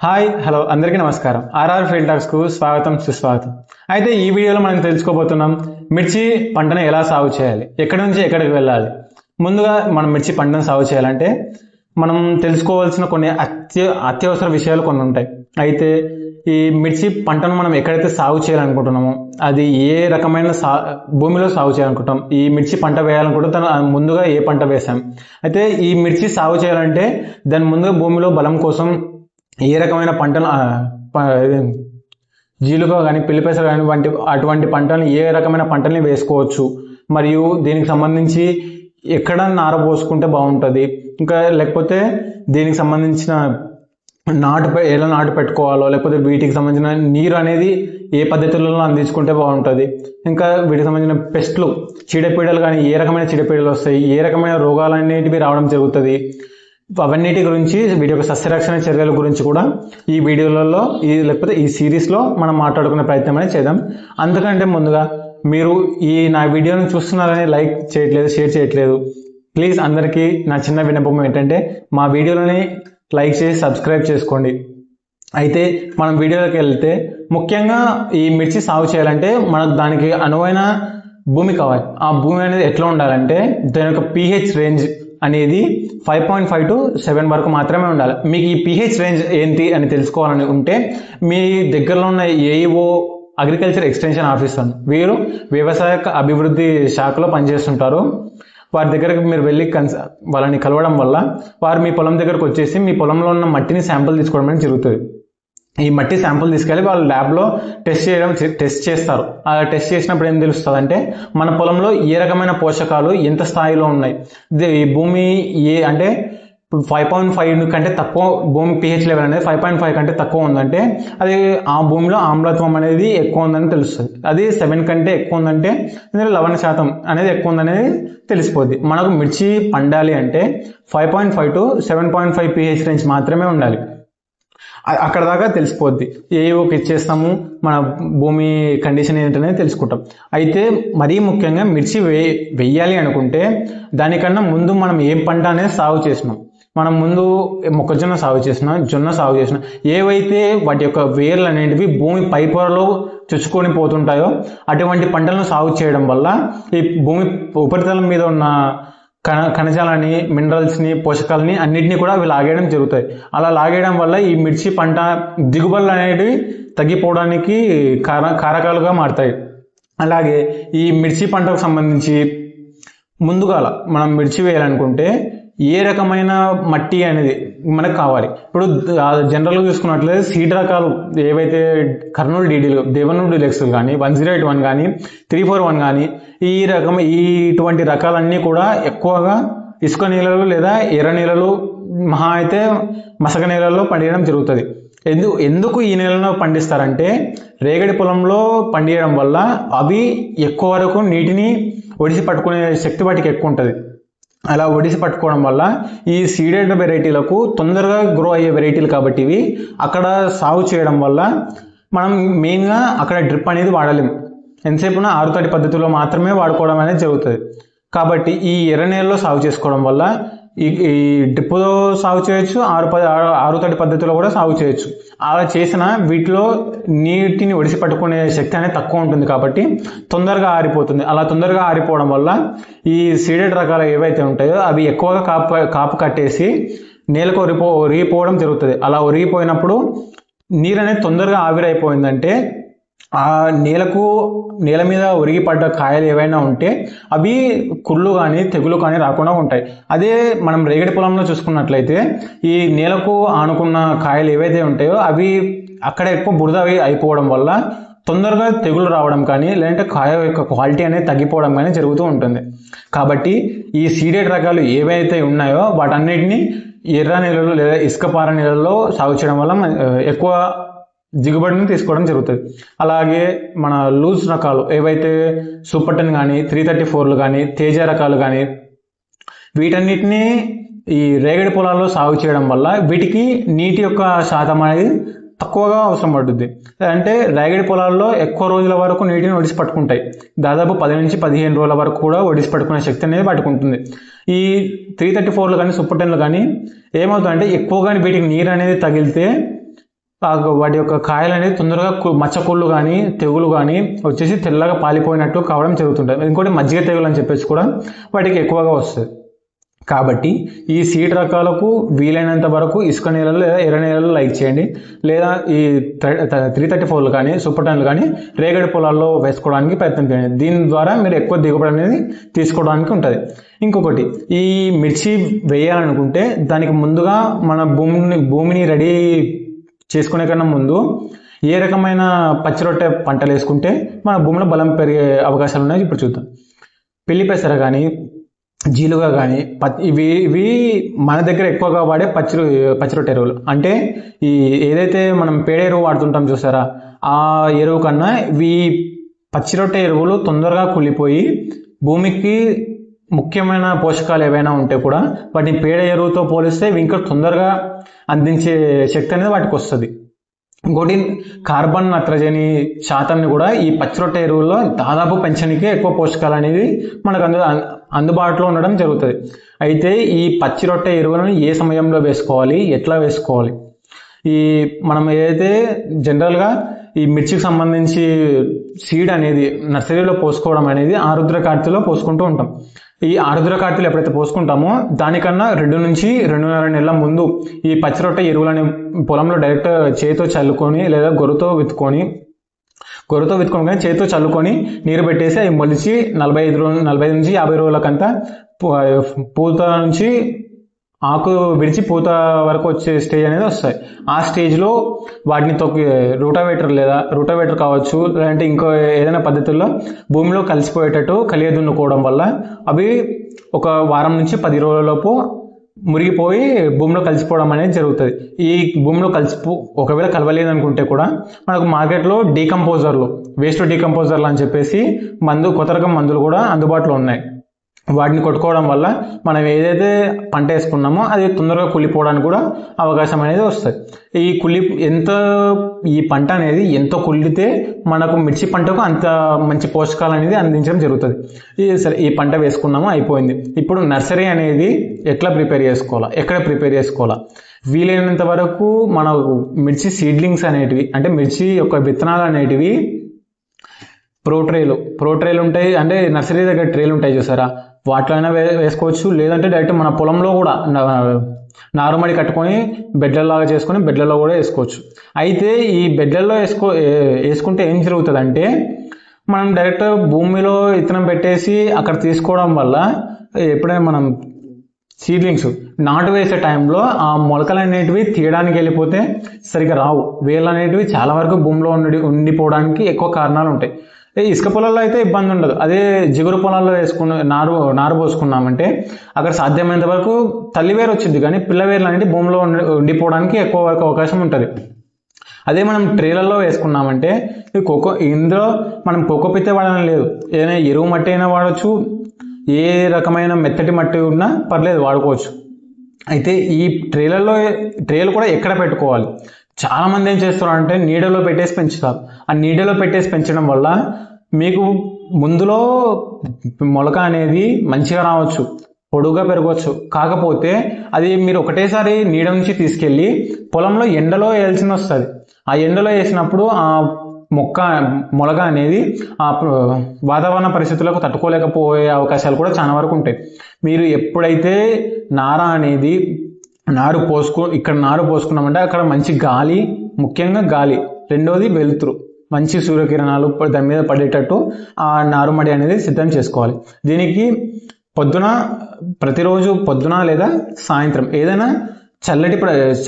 Hi hello అందరికీ నమస్కారం. RR field టాక్స్కు స్వాగతం సుస్వాగతం. అయితే ఈ వీడియోలో మనం తెలుసుకోబోతున్నాం మిర్చి పంటను ఎలా సాగు చేయాలి, ఎక్కడి నుంచి ఎక్కడికి వెళ్ళాలి. ముందుగా మనం మిర్చి పంటను సాగు చేయాలంటే మనం తెలుసుకోవాల్సిన కొన్ని అత్యవసర విషయాలు కొన్ని ఉంటాయి. అయితే ఈ మిర్చి పంటను మనం ఎక్కడైతే సాగు చేయాలనుకుంటున్నామో అది ఏ రకమైన భూమిలో సాగు చేయాలనుకుంటాం, ఈ మిర్చి పంట వేయాలనుకుంటే ముందుగా ఏ పంట వేసాం. అయితే ఈ మిర్చి సాగు చేయాలంటే దాని ముందుగా భూమిలో బలం కోసం ఏ రకమైన పంటలు జీలుగా కానీ పిల్లిపెసర కానీ అటువంటి పంటలను ఏ రకమైన పంటల్ని వేసుకోవచ్చు, మరియు దీనికి సంబంధించి ఎక్కడ నార పోసుకుంటే బాగుంటుంది, ఇంకా లేకపోతే దీనికి సంబంధించిన ఎలా నాటు పెట్టుకోవాలో, లేకపోతే వీటికి సంబంధించిన నీరు అనేది ఏ పద్ధతులలో అందించుకుంటే బాగుంటుంది, ఇంకా వీటికి సంబంధించిన పెస్ట్లు చీడపీడలు కానీ ఏ రకమైన చీడపీడలు వస్తాయి, ఏ రకమైన రోగాలు అనేటివి రావడం జరుగుతుంది, అవన్నిటి గురించి వీటి యొక్క సస్యరక్షణ చర్యల గురించి కూడా ఈ వీడియోలలో లేకపోతే ఈ సిరీస్లో మనం మాట్లాడుకునే ప్రయత్నం అనేది చేద్దాం. అందుకంటే ముందుగా మీరు నా వీడియోని చూస్తున్నారని లైక్ చేయట్లేదు, షేర్ చేయట్లేదు. ప్లీజ్ అందరికీ నా చిన్న విన్నపం ఏంటంటే మా వీడియోలని లైక్ చేసి సబ్స్క్రైబ్ చేసుకోండి. అయితే మనం వీడియోలోకి వెళ్తే ముఖ్యంగా ఈ మిర్చి సాగు చేయాలంటే మనకు దానికి అనువైన భూమి కావాలి. ఆ భూమి అనేది ఎట్లా ఉండాలంటే దాని యొక్క pH రేంజ్ అనేది 5.5 to 7 వరకు మాత్రమే ఉండాలి. మీకు ఈ pH రేంజ్ ఏంటి అని తెలుసుకోవాలని ఉంటే మీ దగ్గరలో ఉన్న ఏఈఓ అగ్రికల్చర్ ఎక్స్టెన్షన్ ఆఫీసర్, వీరు వ్యవసాయ అభివృద్ధి శాఖలో పనిచేస్తుంటారు. వారి దగ్గరకు మీరు వెళ్ళి వాళ్ళని కలవడం వల్ల వారు మీ పొలం దగ్గరకు వచ్చేసి మీ పొలంలో ఉన్న మట్టిని శాంపుల్ తీసుకోవడం అనేది జరుగుతుంది. ఈ మట్టి శాంపుల్ తీసుకెళ్ళి వాళ్ళు ల్యాబ్లో టెస్ట్ చేస్తారు. ఆ టెస్ట్ చేసినప్పుడు ఏం తెలుస్తుంది అంటే మన పొలంలో ఏ రకమైన పోషకాలు ఎంత స్థాయిలో ఉన్నాయి, ఈ భూమి అంటే 5.5 కంటే తక్కువ భూమి pH లెవెల్ అనేది 5.5 కంటే తక్కువ ఉందంటే అది ఆ భూమిలో ఆమ్లత్వం అనేది ఎక్కువ ఉందని తెలుస్తుంది. అది 7 కంటే ఎక్కువ ఉందంటే 11% అనేది ఎక్కువ ఉందనేది తెలిసిపోద్ది. మనకు మిర్చి పండాలి అంటే 5.5 to 7.5 pH రేంజ్ మాత్రమే ఉండాలి. అక్కడ దాకా తెలిసిపోద్ది. ఏఓకి ఇచ్చేస్తాము, మన భూమి కండిషన్ ఏంటనేది తెలుసుకుంటాం. అయితే మరీ ముఖ్యంగా మిర్చి వెయ్యాలి అనుకుంటే దానికన్నా ముందు మనం ఏం పంట అనేది సాగు చేసినాం, మనం ముందు మొక్కజొన్న సాగు చేసినా, జొన్న సాగు చేసినా, ఏవైతే వాటి యొక్క వేర్లు అనేటివి భూమి పై పొరలో చొచ్చుకొని పోతుంటాయో అటువంటి పంటలను సాగు చేయడం వల్ల ఈ భూమి ఉపరితలం మీద ఉన్న ఖనిజాలని, మినరల్స్ని, పోషకాలని అన్నిటినీ కూడా అవి లాగేయడం జరుగుతాయి. అలా లాగేయడం వల్ల ఈ మిర్చి పంట దిగుబడులు అనేటివి తగ్గిపోవడానికి కారకాలుగా మారుతాయి. అలాగే ఈ మిర్చి పంటకు సంబంధించి ముందుగా మనం మిర్చి వేయాలనుకుంటే ఏ రకమైన మట్టి అనేది మనకు కావాలి. ఇప్పుడు జనరల్గా చూసుకున్నట్లయితే సీడ్ రకాలు ఏవైతే కర్నూలు డీడీలు, దేవనూరు డీలక్స్ కానీ 108 కానీ 341 కానీ ఇటువంటి రకాలన్నీ కూడా ఎక్కువగా ఇసుక నేలలు లేదా ఎర్ర నేలలు, మహా అయితే మసక నేలల్లో పండించడం జరుగుతుంది. ఎందుకు ఈ నేలలో పండిస్తారంటే రేగడి పొలంలో పండించడం వల్ల అవి ఎక్కువ వరకు నీటిని ఒడిసి పట్టుకునే శక్తి వాటికి ఎక్కువ ఉంటుంది. అలా ఒడిసి పట్టుకోవడం వల్ల ఈ సీడెడ్ వెరైటీలకు తొందరగా గ్రో అయ్యే వెరైటీలు కాబట్టి ఇవి అక్కడ సాగు చేయడం వల్ల మనం మెయిన్గా అక్కడ డ్రిప్ అనేది వాడలేము. ఎంతసేపున ఆరుతడి పద్ధతిలో మాత్రమే వాడుకోవడం అనేది జరుగుతుంది. కాబట్టి ఈ ఎర్ర నేలలో సాగు చేసుకోవడం వల్ల ఈ డ్రిప్లో సాగు చేయొచ్చు, ఆరుతడి పద్ధతిలో కూడా సాగు చేయొచ్చు. అలా చేసిన వీటిలో నీటిని ఒడిసి పట్టుకునే శక్తి అనేది తక్కువ ఉంటుంది కాబట్టి తొందరగా ఆరిపోతుంది. అలా తొందరగా ఆరిపోవడం వల్ల ఈ సీడెడ్ రకాలు ఏవైతే ఉంటాయో అవి ఎక్కువగా కాపు కట్టేసి నేలకు ఒరిగిపోవడం జరుగుతుంది. అలా ఒరిగిపోయినప్పుడు నీరు అనేది తొందరగా ఆవిరైపోయిందంటే ఆ నేల మీద ఒరిగి పడ్డ కాయలు ఏవైనా ఉంటే అవి కుళ్ళు కానీ తెగులు కానీ రాకుండా ఉంటాయి. అదే మనం రేగడి పొలంలో చూసుకున్నట్లయితే ఈ నేలకు ఆనుకున్న కాయలు ఏవైతే ఉంటాయో అవి అక్కడ ఎక్కువ బురద అయిపోవడం వల్ల తొందరగా తెగులు రావడం కానీ లేదంటే కాయ యొక్క క్వాలిటీ అనేది తగ్గిపోవడం కానీ జరుగుతూ ఉంటుంది. కాబట్టి ఈ సీడెడ్ రకాలు ఏవైతే ఉన్నాయో వాటన్నిటిని ఎర్ర నేలలు లేదా ఇసుకపార నేలల్లో సాగు చేయడం వల్ల ఎక్కువ దిగుబడిని తీసుకోవడం జరుగుతుంది. అలాగే మన లూజ్ రకాలు ఏవైతే సూపర్ 10 కానీ 334లు కానీ తేజ రకాలు కానీ వీటన్నిటిని ఈ రేగడి పొలాల్లో సాగు చేయడం వల్ల వీటికి నీటి యొక్క శాతం అనేది తక్కువగా అవసరం పడుతుంది. అంటే రేగడి పొలాల్లో ఎక్కువ రోజుల వరకు నీటిని ఒడిసి పట్టుకుంటాయి. దాదాపు 10 నుంచి 15 రోజుల వరకు కూడా ఒడిసి పట్టుకునే శక్తి అనేది పట్టుకుంటుంది. ఈ 334లు కానీ సూపర్ 10లు కానీ ఏమవుతుందంటే ఎక్కువగా వీటికి నీరు అనేది తగిలితే వాటి యొక్క కాయలు అనేది తొందరగా మచ్చకుళ్ళు కానీ తెగులు కానీ వచ్చేసి తెల్లగా పాలిపోయినట్టు కావడం జరుగుతుంటుంది. ఇంకోటి మజ్జిగ తెగులు అని చెప్పేసి కూడా వాటికి ఎక్కువగా వస్తుంది. కాబట్టి ఈ సీడ్ రకాలకు వీలైనంత వరకు ఇసుక నేలలు లేదా ఎర్ర నేలలు లైక్ చేయండి, లేదా ఈ 334 కానీ సూపర్ 10 కానీ రేగడి పొలాల్లో వేసుకోవడానికి ప్రయత్నం చేయండి. దీని ద్వారా మీరు ఎక్కువ దిగుబడి అనేది తీసుకోవడానికి ఉంటుంది. ఇంకొకటి, ఈ మిర్చి వేయాలనుకుంటే దానికి ముందుగా మన భూమిని రెడీ చేసుకునే కన్నా ముందు ఏ రకమైన పచ్చి రొట్టె పంటలు వేసుకుంటే మన భూమిలో బలం పెరిగే అవకాశాలు ఉన్నాయి ఇప్పుడు చూద్దాం. పిల్లి పెసర కానీ జీలుగా కానీ ఇవి మన దగ్గర ఎక్కువగా వాడే పచ్చిరొట్టె ఎరువులు. అంటే ఈ ఏదైతే మనం పేడ ఎరువు వాడుతుంటాం చూసారా, ఆ ఎరువు కన్నా ఇవి పచ్చిరొట్టె ఎరువులు తొందరగా కుళ్ళిపోయి భూమికి ముఖ్యమైన పోషకాలు ఏవైనా ఉంటే కూడా వాటిని పేడ ఎరువుతో పోలిస్తే ఇవి ఇంకా తొందరగా అందించే శక్తి అనేది వాటికి వస్తుంది. ఇంకోటి, కార్బన్ నత్రజని శాతాన్ని కూడా ఈ పచ్చిరొట్టె ఎరువుల్లో దాదాపు పెంచడానికి ఎక్కువ పోషకాలు అనేది మనకు అందుబాటులో ఉండడం జరుగుతుంది. అయితే ఈ పచ్చిరొట్టె ఎరువులను ఏ సమయంలో వేసుకోవాలి, ఎట్లా వేసుకోవాలి? మనం ఏదైతే జనరల్గా ఈ మిర్చికి సంబంధించి సీడ్ అనేది నర్సరీలో పోసుకోవడం అనేది ఆరుద్ర కార్తీలో పోసుకుంటూ ఉంటాం. ఈ ఆరుద్ర కార్తీలు ఎప్పుడైతే పోసుకుంటామో దానికన్నా 2 నుంచి 2.5 నెలల ముందు ఈ పచ్చిరొట్టె ఎరువులని పొలంలో డైరెక్ట్ చేతితో చల్లుకొని లేదా గొర్రెతో విత్తుకొని కానీ చేతితో చల్లుకొని నీరు పెట్టేసి అవి మొలిచి 45 నుంచి 50 రోజులకంతా పూత నుంచి ఆకు విడిచి పూత వరకు వచ్చే స్టేజ్ అనేది వస్తాయి. ఆ స్టేజ్లో వాటిని రూటావేటర్ కావచ్చు, లేదంటే ఇంకో ఏదైనా పద్ధతుల్లో భూమిలో కలిసిపోయేటట్టు దున్నుకోవడం వల్ల అవి ఒక వారం నుంచి 10 రోజులలోపు మురిగిపోయి భూమిలో కలిసిపోవడం అనేది జరుగుతుంది. ఈ భూమిలో ఒకవేళ కలవలేదు అనుకుంటే కూడా మనకు మార్కెట్లో వేస్ట్ డీకంపోజర్లు అని చెప్పేసి కొత్త రకం మందులు కూడా అందుబాటులో ఉన్నాయి. వాటిని కొట్టుకోవడం వల్ల మనం ఏదైతే పంట వేసుకున్నామో అది తొందరగా కుళ్ళిపోవడానికి కూడా అవకాశం అనేది వస్తుంది. ఈ పంట అనేది ఎంత కుళ్ళితే మనకు మిర్చి పంటకు అంత మంచి పోషకాలు అనేది అందించడం జరుగుతుంది. సరే, ఈ పంట వేసుకున్నామో అయిపోయింది. ఇప్పుడు నర్సరీ అనేది ఎట్లా ప్రిపేర్ చేసుకోవాలా, ఎక్కడ ప్రిపేర్ చేసుకోవాలా? వీలైనంత వరకు మన మిర్చి సీడ్లింగ్స్ అనేటివి, అంటే మిర్చి యొక్క విత్తనాలు అనేటివి ప్రోట్రేలు ఉంటాయి. అంటే నర్సరీ దగ్గర ట్రేలు ఉంటాయి చూసారా, వాటిలో అయినా వేసుకోవచ్చు. లేదంటే డైరెక్ట్ మన పొలంలో కూడా నారుమడి కట్టుకొని బెడ్లలాగా చేసుకొని బెడ్లలో కూడా వేసుకోవచ్చు. అయితే ఈ బెడ్లలో వేసుకుంటే ఏం జరుగుతుందంటే, మనం డైరెక్ట్ భూమిలో విత్తనం పెట్టేసి అక్కడ తీసుకోవడం వల్ల ఎప్పుడైనా మనం సీడ్లింగ్స్ నాటు వేసే టైంలో ఆ మొలకలు అనేటివి తీయడానికి వెళ్ళిపోతే సరిగ్గా రావు. వేళ్ళు అనేటివి చాలా వరకు భూమిలో ఉండిపోవడానికి ఎక్కువ కారణాలు ఉంటాయి. ఇసుక పొలాల్లో అయితే ఇబ్బంది ఉండదు. అదే జిగురు పొలాల్లో నారు పోసుకున్నామంటే అక్కడ సాధ్యమైనంత వరకు తల్లివేరు వచ్చింది, కానీ పిల్లవేర్లు అనేది భూమిలో ఉండిపోవడానికి ఎక్కువ వరకు అవకాశం ఉంటుంది. అదే మనం ట్రేలలో వేసుకున్నామంటే ఇందులో మనం కోకోపిత్తే వాడడం లేదు, ఏదైనా ఎరువు మట్టి అయినా వాడచ్చు, ఏ రకమైన మెత్తటి మట్టి ఉన్నా పర్లేదు వాడుకోవచ్చు. అయితే ఈ ట్రేలు కూడా ఎక్కడ పెట్టుకోవాలి? చాలామంది ఏం చేస్తారంటే నీడలో పెట్టేసి పెంచుతారు. ఆ నీడలో పెట్టేసి పెంచడం వల్ల మీకు ముందులో మొలక అనేది మంచిగా రావచ్చు, పొడుగా పెరగవచ్చు. కాకపోతే అది మీరు ఒకటేసారి నీడ నుంచి తీసుకెళ్ళి పొలంలో ఎండలో వేయాల్సి వస్తుంది. ఆ ఎండలో వేసినప్పుడు ఆ మొలక అనేది ఆ వాతావరణ పరిస్థితులకు తట్టుకోలేకపోయే అవకాశాలు కూడా చాలా వరకు ఉంటాయి. మీరు ఎప్పుడైతే ఇక్కడ నారు పోసుకున్నామంటే అక్కడ మంచి గాలి, ముఖ్యంగా గాలి, రెండోది వెలుతురు, మంచి సూర్యకిరణాలు దాని మీద పడేటట్టు ఆ నారుమడి అనేది సిద్ధం చేసుకోవాలి. దీనికి ప్రతిరోజు పొద్దున లేదా సాయంత్రం ఏదైనా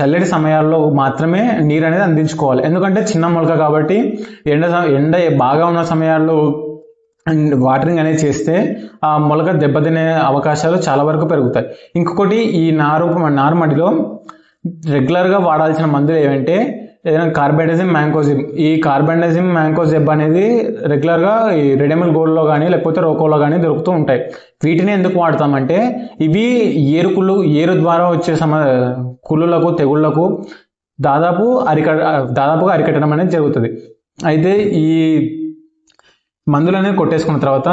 చల్లటి సమయాల్లో మాత్రమే నీరు అనేది అందించుకోవాలి. ఎందుకంటే చిన్న మొలక కాబట్టి ఎండ బాగా ఉన్న సమయాల్లో వాటరింగ్ అనేది చేస్తే ఆ మొలక దెబ్బతినే అవకాశాలు చాలా వరకు పెరుగుతాయి. ఇంకొకటి, ఈ నారుమడిలో రెగ్యులర్గా వాడాల్సిన మందులు ఏమంటే ఏదైనా కార్బెండజిమ్, మ్యాంకోజిబ్. ఈ కార్బెండజిమ్, మ్యాంకోజిబ్ అనేది రెగ్యులర్గా ఈ రెడెమిల్ గోల్డ్లో కానీ లేకపోతే రోకోలో కానీ దొరుకుతూ ఉంటాయి. వీటిని ఎందుకు వాడతామంటే ఇవి ఏరు ద్వారా వచ్చే కుళ్ళులకు, తెగుళ్లకు దాదాపుగా అరికట్టడం అనేది జరుగుతుంది. అయితే మందులు అనేది కొట్టేసుకున్న తర్వాత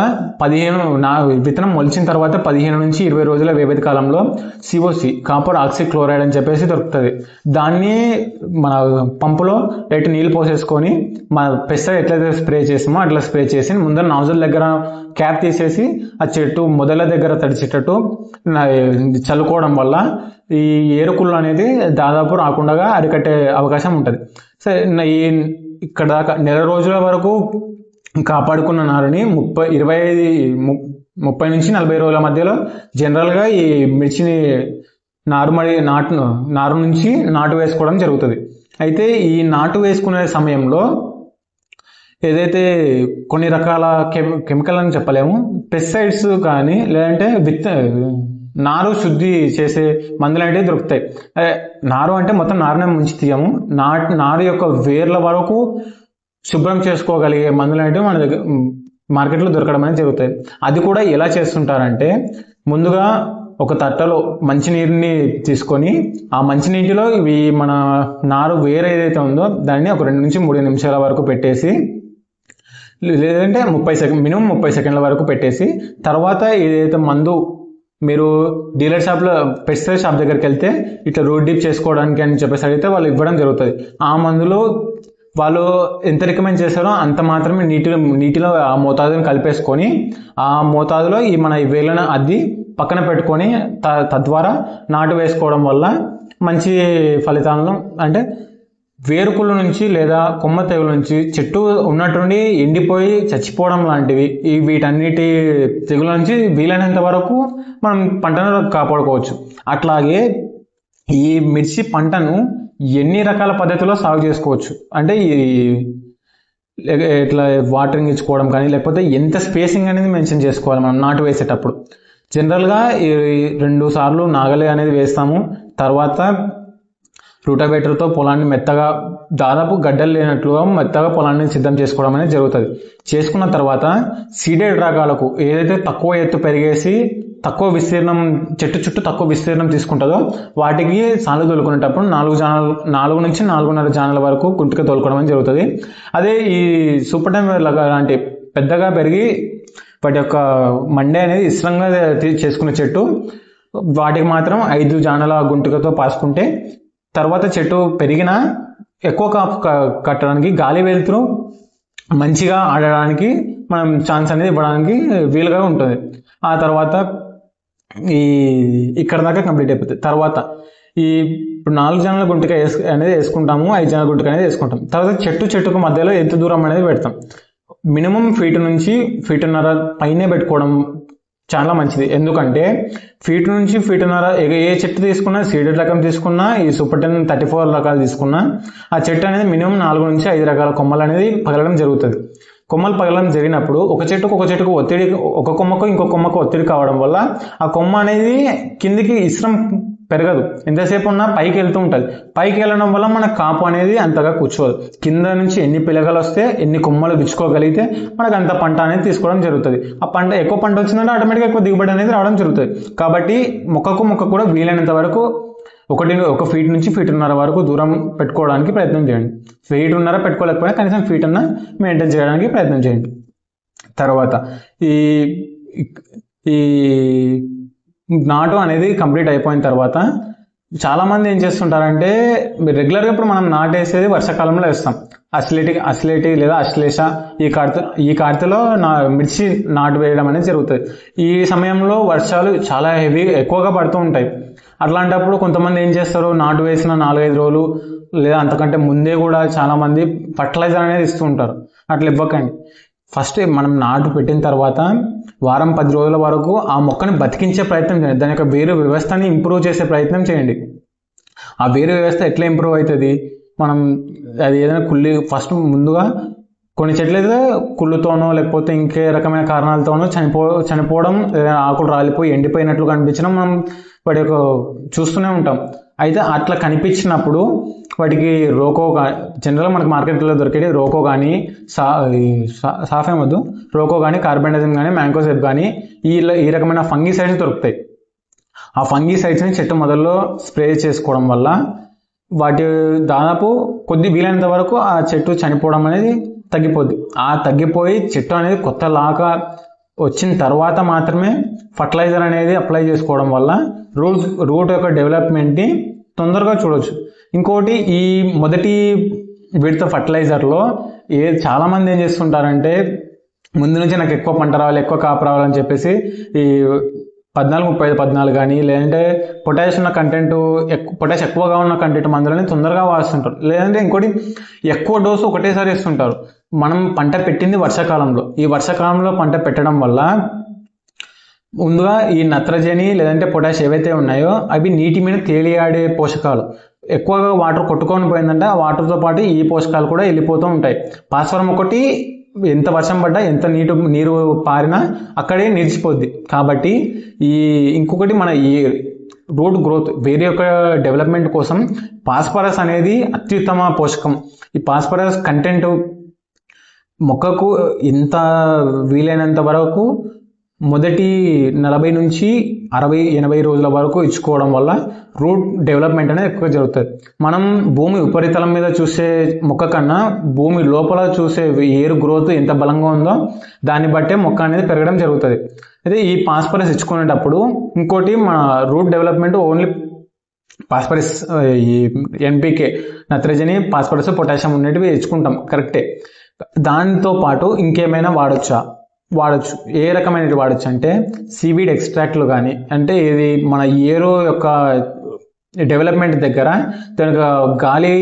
విత్తనం మొలిచిన తర్వాత 15 నుంచి 20 రోజుల వ్యవధి కాలంలో సిఓసి కాపర్ ఆక్సిక్లోరైడ్ అని చెప్పేసి దొరుకుతుంది. దాన్ని మన పంపులో ఎటు నీళ్ళు పోసేసుకొని మన పెస్టిసైడ్ ఎట్లయితే స్ప్రే చేసామో అట్లా స్ప్రే చేసి ముందర నాజుల్ దగ్గర క్యాప్ తీసేసి ఆ చెట్టు మొదల దగ్గర తడిచేటట్టు చల్లుకోవడం వల్ల ఈ ఏరుకుళ్ళు అనేది దాదాపు రాకుండా అరికట్టే అవకాశం ఉంటుంది. సరే, ఈ ఇక్కడ దాకా నెల రోజుల వరకు కాపాడుకున్న నారుని 30 నుంచి 40 రోజుల మధ్యలో జనరల్గా ఈ మిర్చిని నారు నుంచి నాటు వేసుకోవడం జరుగుతుంది. అయితే ఈ నాటు వేసుకునే సమయంలో ఏదైతే కొన్ని రకాల కెమికల్ అని చెప్పలేము, పెస్టిసైడ్స్ కానీ లేదంటే నారు శుద్ధి చేసే మందులు అనేవి దొరుకుతాయి. నారు అంటే మొత్తం నారునే ముంచి తీయము, నారు యొక్క వేర్ల వరకు శుభ్రం చేసుకోగలిగే మందులు అనేవి మన దగ్గర మార్కెట్లో దొరకడం అనేది జరుగుతాయి. అది కూడా ఎలా చేస్తుంటారంటే, ముందుగా ఒక తట్టలో మంచినీరుని తీసుకొని ఆ మంచినీటిలో ఇవి మన నారు వేరే ఏదైతే ఉందో దాన్ని ఒక 2 నుంచి 3 నిమిషాల వరకు పెట్టేసి, లేదంటే మినిమం 30 సెకండ్ల వరకు పెట్టేసి, తర్వాత ఏదైతే మందు మీరు డీలర్ షాప్లో పెస్టిసైడ్ షాప్ దగ్గరికి వెళ్తే ఇట్లా రూట్ డీప్ చేసుకోవడానికి అని చెప్పేసి అడిగితే వాళ్ళు ఇవ్వడం జరుగుతుంది. ఆ మందులో వాళ్ళు ఎంత రికమెండ్ చేస్తారో అంత మాత్రమే నీటిలో ఆ మోతాదుని కలిపేసుకొని ఆ మోతాదులో మన వేళ్ళను అద్ది పక్కన పెట్టుకొని తద్వారా నాటు వేసుకోవడం వల్ల మంచి ఫలితాలను, అంటే వేరుకుల నుంచి లేదా కొమ్మ తెగుల నుంచి చెట్టు ఉన్నట్టుండి ఎండిపోయి చచ్చిపోవడం లాంటివి వీటన్నిటి తెగుల నుంచి వీలైనంత వరకు మనం పంటను కాపాడుకోవచ్చు. అట్లాగే ఈ మిర్చి పంటను ఎన్ని రకాల పద్ధతిలో సాగు చేసుకోవచ్చు అంటే, ఇట్లా వాటరింగ్ ఇచ్చుకోవడం కానీ, లేకపోతే ఎంత స్పేసింగ్ అనేది మెన్షన్ చేసుకోవాలి మనం నాటు వేసేటప్పుడు. జనరల్గా 2 సార్లు నాగలి అనేది వేస్తాము. తర్వాత రూటావేటర్తో పొలాన్ని మెత్తగా, దాదాపు గడ్డలు లేనట్లుగా మెత్తగా పొలాన్ని సిద్ధం చేసుకోవడం అనేది జరుగుతుంది. చేసుకున్న తర్వాత సీడెడ్ రకాలకు ఏదైతే తక్కువ ఎత్తు పెరిగేసి తక్కువ విస్తీర్ణం, చెట్టు చుట్టూ తక్కువ విస్తీర్ణం తీసుకుంటుందో వాటికి సాలు తోలుకునేటప్పుడు 4 నుంచి 4.5 జానల వరకు గుంటుక తోలుకోవడం అనేది జరుగుతుంది. అదే ఈ సూపర్ టైం లాంటి పెద్దగా పెరిగి వాటి యొక్క మండే అనేది ఇష్టంగా చేసుకునే చెట్టు, వాటికి మాత్రం 5 జానల గుంటుకతో పాసుకుంటే తర్వాత చెట్టు పెరిగినా ఎక్కువ కాపు కట్టడానికి, గాలి వెలుతురు మంచిగా ఆడడానికి మనం ఛాన్స్ అనేది ఇవ్వడానికి వీలుగా ఉంటుంది. ఆ తర్వాత ఇక్కడ దాకా కంప్లీట్ అయిపోతుంది. తర్వాత ఇప్పుడు 4 జానల గుంటిక అనేది వేసుకుంటాము, 5 జానల గుంటిక అనేది వేసుకుంటాం. తర్వాత చెట్టుకు మధ్యలో ఎంత దూరం అనేది పెడతాం. మినిమం 1 నుంచి 1.5 ఫీట్ పైనే పెట్టుకోవడం చాలా మంచిది. ఎందుకంటే 1 నుంచి 1.5 ఫీట్ ఏ చెట్టు తీసుకున్నా, సీడెడ్ రకం తీసుకున్నా, ఈ సూపర్ 10 34 రకాలు తీసుకున్నా, ఆ చెట్టు అనేది మినిమం 4 నుంచి 5 రకాల కొమ్మలు అనేది పగలడం జరుగుతుంది. కొమ్మలు పగలడం జరిగినప్పుడు ఒక చెట్టుకు ఒత్తిడి, ఒక కొమ్మకు ఇంకో కొమ్మకు ఒత్తిడి కావడం వల్ల ఆ కొమ్మ అనేది కిందికి ఇస్రం పెరగదు, ఎంతసేపు ఉన్నా పైకి వెళ్తూ ఉంటుంది. పైకి వెళ్ళడం వల్ల మన కాపు అనేది అంతగా కూర్చోదు. కింద నుంచి ఎన్ని పిలకలు వస్తే, ఎన్ని కొమ్మలు విచ్చుకోగలిగితే మనకు అంత పంట అనేది తీసుకోవడం జరుగుతుంది. ఆ పంట ఎక్కువ పంట వచ్చిందంటే ఆటోమేటిక్గా ఎక్కువ దిగుబడి అనేది రావడం జరుగుతుంది. కాబట్టి మొక్క కూడా వీలైనంత వరకు 1 ఫీట్ నుంచి 1.5 ఫీట్ వరకు దూరం పెట్టుకోవడానికి ప్రయత్నం చేయండి. 1.5 ఫీట్ పెట్టుకోలేకపోయినా కనీసం 1 ఫీట్ మెయింటైన్ చేయడానికి ప్రయత్నం చేయండి. తర్వాత ఈ నాటు అనేది కంప్లీట్ అయిపోయిన తర్వాత చాలామంది ఏం చేస్తుంటారంటే, రెగ్యులర్గా ఇప్పుడు మనం నాటేసేది వర్షాకాలంలో వేస్తాం. అసిలేటి లేదా అశ్లేష ఈ కార్తెలో మిర్చి నాటు వేయడం అనేది జరుగుతుంది. ఈ సమయంలో వర్షాలు చాలా ఎక్కువగా పడుతూ ఉంటాయి. అట్లాంటప్పుడు కొంతమంది ఏం చేస్తారు, నాటు వేసిన 4-5 రోజులు లేదా అంతకంటే ముందే కూడా చాలామంది ఫర్టిలైజర్ అనేది ఇస్తూ ఉంటారు. అట్లా ఇవ్వకండి. ఫస్ట్ మనం నాటు పెట్టిన తర్వాత వారం 10 రోజుల వరకు ఆ మొక్కని బతికించే ప్రయత్నం చేయండి. దాని యొక్క వేరు వ్యవస్థని ఇంప్రూవ్ చేసే ప్రయత్నం చేయండి. ఆ వేరు వ్యవస్థ ఎట్లా ఇంప్రూవ్ అవుతుంది, మనం అది ఏదైనా ఫస్ట్ ముందుగా కొన్ని చెట్లు అయితే కుళ్ళుతోనో లేకపోతే ఇంకే రకమైన కారణాలతోనో చనిపోవడం, ఆకులు రాలిపోయి ఎండిపోయినట్లు కనిపించడం మనం వాటి యొక్క చూస్తూనే ఉంటాం. అయితే అట్లా కనిపించినప్పుడు వాటికి జనరల్గా మనకు మార్కెట్లో దొరికేది రోకో కానీ, రోకో కానీ, కార్బెండజిమ్ కానీ, మ్యాంకోజెబ్ కానీ ఈ రకమైన ఫంగిసైడ్స్ దొరుకుతాయి. ఆ ఫంగిసైడ్స్ని చెట్టు మొదల్లో స్ప్రే చేసుకోవడం వల్ల వాటి దాదాపు వీలైనంత వరకు ఆ చెట్టు చనిపోవడం అనేది తగ్గిపోద్ది. ఆ తగ్గిపోయి చెట్టు అనేది కొత్త లాగా వచ్చిన తర్వాత మాత్రమే ఫర్టిలైజర్ అనేది అప్లై చేసుకోవడం వల్ల రూట్ యొక్క డెవలప్మెంట్ని తొందరగా చూడొచ్చు. ఇంకోటి, ఈ మొదటి విడత ఫర్టిలైజర్లో చాలామంది ఏం చేస్తుంటారంటే, ముందు నుంచి నాకు ఎక్కువ పంట రావాలి, ఎక్కువ కాపు రావాలని చెప్పేసి ఈ 14-35-14 కానీ, లేదంటే పొటాషియం కంటెంట్ పొటాష్ ఎక్కువగా ఉన్న కంటెంట్ మందులని తొందరగా వాడుతుంటారు. లేదంటే ఇంకోటి, ఎక్కువ డోసు ఒకటేసారి ఇస్తుంటారు. మనం పంట పెట్టింది వర్షాకాలంలో, ఈ వర్షాకాలంలో పంట పెట్టడం వల్ల ముందుగా ఈ నత్రజని లేదంటే పొటాష్ ఏవైతే ఉన్నాయో అవి నీటి మీద తేలియాడే పోషకాలు. ఎక్కువగా వాటర్ కొట్టుకొని పోయిందంటే ఆ వాటర్తో పాటు ఈ పోషకాలు కూడా వెళ్ళిపోతూ ఉంటాయి. భాస్వరం ఒకటి ఎంత వర్షం పడ్డా, ఎంత నీరు పారినా అక్కడే నిలిచిపోద్ది. కాబట్టి ఇంకొకటి, మన ఈ రూట్ గ్రోత్ వేరే యొక్క డెవలప్మెంట్ కోసం ఫాస్ఫరస్ అనేది అత్యుత్తమ పోషకం. ఈ ఫాస్ఫరస్ కంటెంట్ మొక్కకు ఎంత వీలైనంత వరకు మొదటి 40 నుంచి 60-80 రోజుల వరకు ఇచ్చుకోవడం వల్ల రూట్ డెవలప్మెంట్ అనేది ఎక్కువ జరుగుతుంది. మనం భూమి ఉపరితలం మీద చూసే మొక్క కన్నా భూమి లోపల చూసే ఏరు గ్రోత్ ఎంత బలంగా ఉందో దాన్ని బట్టే మొక్క అనేది పెరగడం జరుగుతుంది. అయితే ఈ ఫాస్ఫరస్ ఇచ్చుకునేటప్పుడు ఇంకోటి, మన రూట్ డెవలప్మెంట్ ఓన్లీ ఫాస్ఫరస్, ఈ ఎన్పికే నత్రజని, ఫాస్ఫరస్, పొటాషియం ఉన్నటివి ఇచ్చుకుంటాం కరెక్టే. దాంతో పాటు ఇంకేమైనా వాడచ్చు. ఏ రకమైనవి వాడచ్చు అంటే, సీవీడ్ ఎక్స్ట్రాక్ట్లు కానీ, అంటే ఇది మన ఏరు యొక్క డెవలప్మెంట్ దగ్గర దానికి గాలి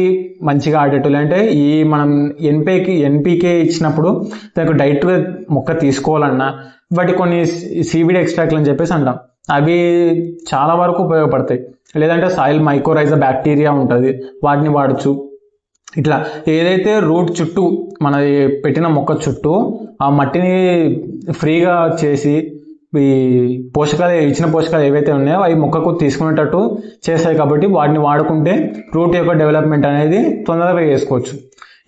మంచిగా ఆడేటట్లు, అంటే ఈ మనం ఎన్పీకే ఇచ్చినప్పుడు దానికి డైరెక్ట్గా మొక్క తీసుకోవాలన్నా వాటి కొన్ని సీవీడ్ ఎక్స్ట్రాక్ట్లు అని చెప్పేసి అంటాం. అవి చాలా వరకు ఉపయోగపడతాయి. లేదంటే సాయిల్ మైకోరైజా బ్యాక్టీరియా ఉంటుంది, వాటిని వాడచ్చు. ఇట్లా ఏదైతే రూట్ చుట్టూ మన పెట్టిన మొక్క చుట్టూ ఆ మట్టిని ఫ్రీగా చేసి ఈ ఇచ్చిన పోషకాలు ఏవైతే ఉన్నాయో అవి మొక్కకు తీసుకునేటట్టు చేస్తాయి. కాబట్టి వాటిని వాడుకుంటే రూట్ యొక్క డెవలప్మెంట్ అనేది తొందరగా చేసుకోవచ్చు.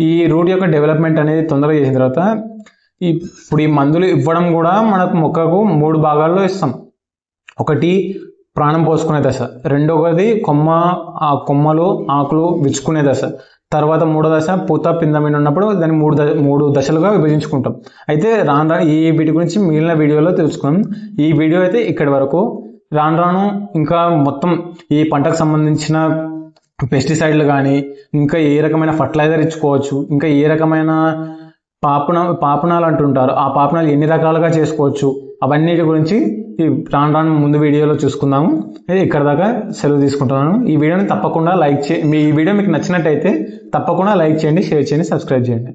ఈ రూట్ యొక్క డెవలప్మెంట్ అనేది తొందరగా చేసిన తర్వాత ఇప్పుడు ఈ మందులు ఇవ్వడం కూడా మనకు మొక్కకు 3 భాగాల్లో ఇస్తాం. ఒకటి ప్రాణం పోసుకునే దశ, రెండవది కొమ్మలు ఆకులు విచ్చుకునే దశ, తర్వాత 3వ దశ పూత పింద మీద ఉన్నప్పుడు దాన్ని 3 దశలుగా విభజించుకుంటాం. అయితే వీటి గురించి మిగిలిన వీడియోలో తెలుసుకున్నాం. ఈ వీడియో అయితే ఇక్కడి వరకు. రాను ఇంకా మొత్తం ఈ పంటకు సంబంధించిన పెస్టిసైడ్లు కానీ, ఇంకా ఏ రకమైన ఫర్టిలైజర్ ఇచ్చుకోవచ్చు, ఇంకా ఏ రకమైన పాపనాలు అంటుంటారు, ఆ పాపనాలు ఎన్ని రకాలుగా చేసుకోవచ్చు, అవన్నిటి గురించి రాను ముందు వీడియోలో చూసుకుందాము. ఇక్కడ దాకా సెలవు తీసుకుంటున్నాను. ఈ వీడియోని తప్పకుండా ఈ వీడియో మీకు నచ్చినట్టయితే తప్పకుండా లైక్ చేయండి, షేర్ చేయండి, సబ్స్క్రైబ్ చేయండి.